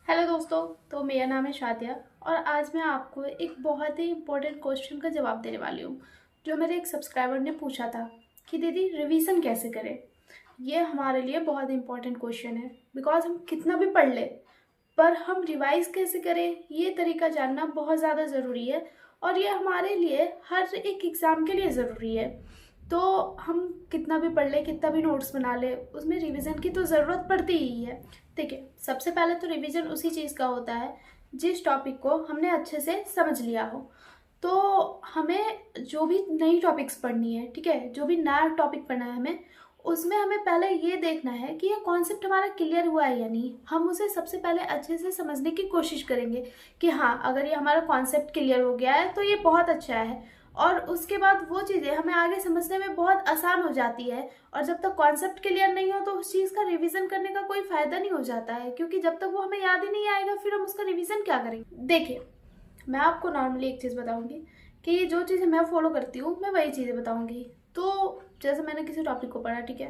Hello दोस्तों। तो मेरा नाम है शादिया और आज मैं आपको एक बहुत ही इम्पोर्टेंट क्वेश्चन का जवाब देने वाली हूँ जो मेरे एक सब्सक्राइबर ने पूछा था कि दीदी रिवीजन कैसे करें। ये हमारे लिए बहुत इम्पोर्टेंट क्वेश्चन है बिकॉज हम कितना भी पढ़ ले पर हम रिवाइज कैसे करें ये तरीका जानना बहुत ज़्यादा ज़रूरी है और ये हमारे लिए हर एक एग्ज़ाम के लिए ज़रूरी है। तो हम कितना भी पढ़ ले कितना भी नोट्स बना ले उसमें रिवीजन की तो ज़रूरत पड़ती ही है। देखिए, सबसे पहले तो रिवीजन उसी चीज़ का होता है जिस टॉपिक को हमने अच्छे से समझ लिया हो। तो हमें जो भी नई टॉपिक्स पढ़नी है, ठीक है, जो भी नया टॉपिक पढ़ना है हमें उसमें हमें पहले ये देखना है कि ये कॉन्सेप्ट हमारा क्लियर हुआ है या नहीं। हम उसे सबसे पहले अच्छे से समझने की कोशिश करेंगे कि हाँ, अगर ये हमारा कॉन्सेप्ट क्लियर हो गया है तो ये बहुत अच्छा है और उसके बाद वो चीज़ें हमें आगे समझने में बहुत आसान हो जाती है। और जब तक कॉन्सेप्ट क्लियर नहीं हो तो उस चीज़ का रिवीजन करने का कोई फ़ायदा नहीं हो जाता है, क्योंकि जब तक वो हमें याद ही नहीं आएगा फिर हम उसका रिवीजन क्या करेंगे। देखिए, मैं आपको नॉर्मली एक चीज़ बताऊंगी कि जो चीज़ें मैं फॉलो करती हूँ मैं वही चीज़ें बताऊंगी। तो जैसे मैंने किसी टॉपिक को पढ़ा, ठीक है,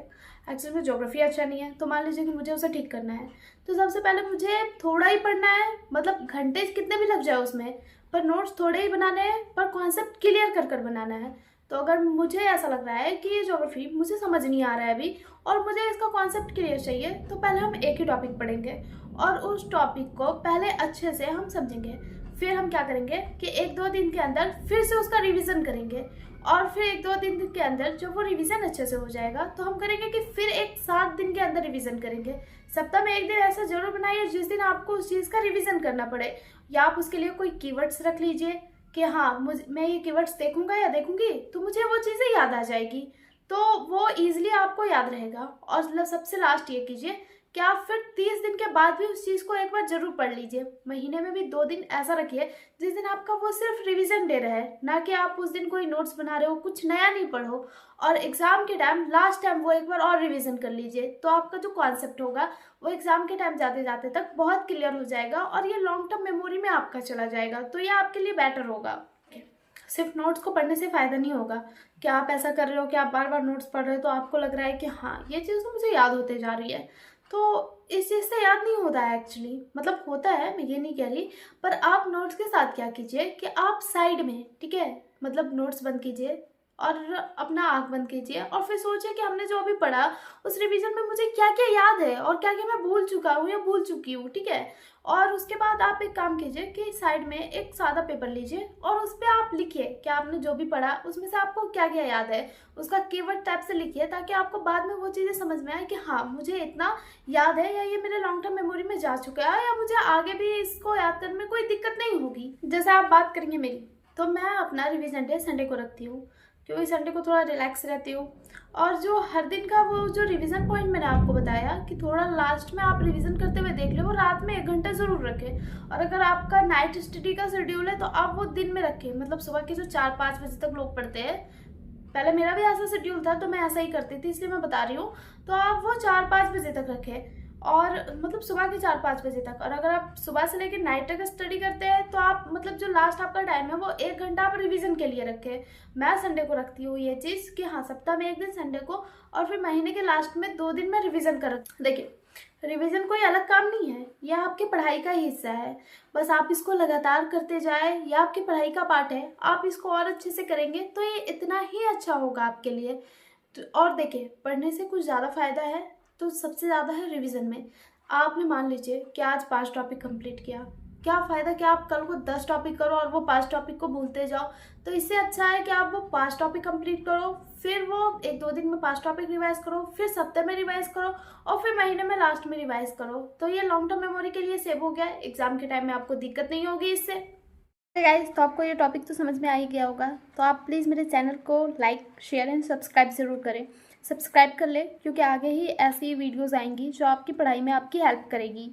एक्चुअली में ज्योग्राफी अच्छा नहीं है तो मान लीजिए कि मुझे उसे ठीक करना है। तो सबसे पहले मुझे थोड़ा ही पढ़ना है, मतलब घंटे कितने भी लग जाए उसमें, पर नोट्स थोड़े ही बनाने हैं, पर कॉन्सेप्ट क्लियर कर कर बनाना है। तो अगर मुझे ऐसा लग रहा है कि ये ज्योग्राफी मुझे समझ नहीं आ रहा है अभी और मुझे इसका कॉन्सेप्ट क्लियर चाहिए, तो पहले हम एक ही टॉपिक पढ़ेंगे और उस टॉपिक को पहले अच्छे से हम समझेंगे। फिर हम क्या करेंगे कि एक दो दिन के अंदर फिर से उसका रिवीजन करेंगे और फिर एक दो दिन के अंदर जब वो रिवीजन अच्छे से हो जाएगा तो हम करेंगे कि फिर एक 7 दिन के अंदर रिवीजन करेंगे। सप्ताह में एक दिन ऐसा जरूर बनाइए जिस दिन आपको उस चीज़ का रिवीजन करना पड़े, या आप उसके लिए कोई कीवर्ड्स रख लीजिए कि हाँ, मैं ये कीवर्ड्स देखूंगा या देखूंगी तो मुझे वो चीज़ें याद आ जाएगी, तो वो ईजिली आपको याद रहेगा। और मतलब सबसे लास्ट ये कीजिए कि आप फिर 30 दिन के बाद भी उस चीज़ को एक बार जरूर पढ़ लीजिए। महीने में भी 2 दिन ऐसा रखिए जिस दिन आपका वो सिर्फ रिवीजन डे रहे, ना कि आप उस दिन कोई नोट्स बना रहे हो, कुछ नया नहीं पढ़ो। और एग्जाम के टाइम लास्ट टाइम वो एक बार और रिवीजन कर लीजिए, तो आपका जो कॉन्सेप्ट होगा वो एग्जाम के टाइम जाते जाते तक बहुत क्लियर हो जाएगा और ये लॉन्ग टर्म मेमोरी में आपका चला जाएगा, तो ये आपके लिए बेटर होगा। सिर्फ नोट्स को पढ़ने से फ़ायदा नहीं होगा कि आप ऐसा कर रहे हो कि आप बार बार नोट्स पढ़ रहे हो तो आपको लग रहा है कि हाँ, ये चीज़ तो मुझे याद होते जा रही है। तो इस चीज़ से याद नहीं होता है एक्चुअली, मतलब होता है, मैं ये नहीं कह रही, पर आप नोट्स के साथ क्या कीजिए कि आप साइड में, ठीक है, मतलब नोट्स बंद कीजिए और अपना आँख बंद कीजिए और फिर सोचिए कि हमने जो अभी पढ़ा उस रिवीजन में मुझे क्या क्या याद है और क्या क्या मैं भूल चुका हूँ या भूल चुकी हूँ, ठीक है। और उसके बाद आप एक काम कीजिए कि साइड में एक सादा पेपर लीजिए और उस पर आप लिखिए कि आपने जो भी पढ़ा उसमें से आपको क्या क्या याद है, उसका कीवर्ड टाइप से लिखिए ताकि आपको बाद में वो चीज़ें समझ में आए कि हाँ, मुझे इतना याद है या ये मेरे लॉन्ग टर्म मेमोरी में जा चुका है या मुझे आगे भी इसको याद करने में कोई दिक्कत नहीं होगी। जैसे आप बात करेंगे मेरी, तो मैं अपना रिवीजन डे संडे को रखती हूँ क्योंकि संडे को थोड़ा रिलैक्स रहती हूँ। और जो हर दिन का वो जो रिवीजन पॉइंट मैंने आपको बताया कि थोड़ा लास्ट में आप रिवीजन करते हुए देख लो, वो रात में 1 घंटा ज़रूर रखें। और अगर आपका नाइट स्टडी का शेड्यूल है तो आप वो दिन में रखें, मतलब सुबह के जो 4-5 बजे तक लोग पढ़ते हैं, पहले मेरा भी ऐसा शेड्यूल था तो मैं ऐसा ही करती थी इसलिए मैं बता रही हूँ, तो आप वो 4-5 बजे तक रखें और मतलब सुबह के 4-5 बजे तक। और अगर आप सुबह से लेकर नाइट तक स्टडी करते हैं तो आप मतलब जो लास्ट आपका टाइम है वो 1 घंटा आप रिवीजन के लिए रखें। मैं संडे को रखती हूँ ये चीज़ कि हाँ, सप्ताह में एक दिन संडे को और फिर महीने के लास्ट में 2 दिन मैं रिवीजन कर। देखिए, रिवीजन कोई अलग काम नहीं है, यह आपकी पढ़ाई का ही हिस्सा है। बस आप इसको लगातार करते जाए, यह आपकी पढ़ाई का पार्ट है। आप इसको और अच्छे से करेंगे तो ये इतना ही अच्छा होगा आपके लिए। और देखिए, पढ़ने से कुछ ज़्यादा फ़ायदा है तो सबसे ज़्यादा है रिवीजन में। आपने मान लीजिए कि आज 5 टॉपिक कंप्लीट किया, क्या फ़ायदा कि आप कल को 10 टॉपिक करो और वो 5 टॉपिक को भूलते जाओ। तो इससे अच्छा है कि आप वो 5 टॉपिक कंप्लीट करो, फिर वो 1-2 दिन में 5 टॉपिक रिवाइज करो, फिर सप्ताह में रिवाइज करो और फिर महीने में लास्ट में रिवाइज करो। तो ये लॉन्ग टर्म मेमोरी के लिए सेव हो गया, एग्जाम के टाइम में आपको दिक्कत नहीं होगी इससे। गाइस, तो आपको ये टॉपिक तो समझ में आ ही गया होगा, तो आप प्लीज़ मेरे चैनल को लाइक, शेयर एंड सब्सक्राइब ज़रूर करें। सब्सक्राइब कर ले क्योंकि आगे ही ऐसी वीडियोस आएंगी जो आपकी पढ़ाई में आपकी हेल्प करेगी।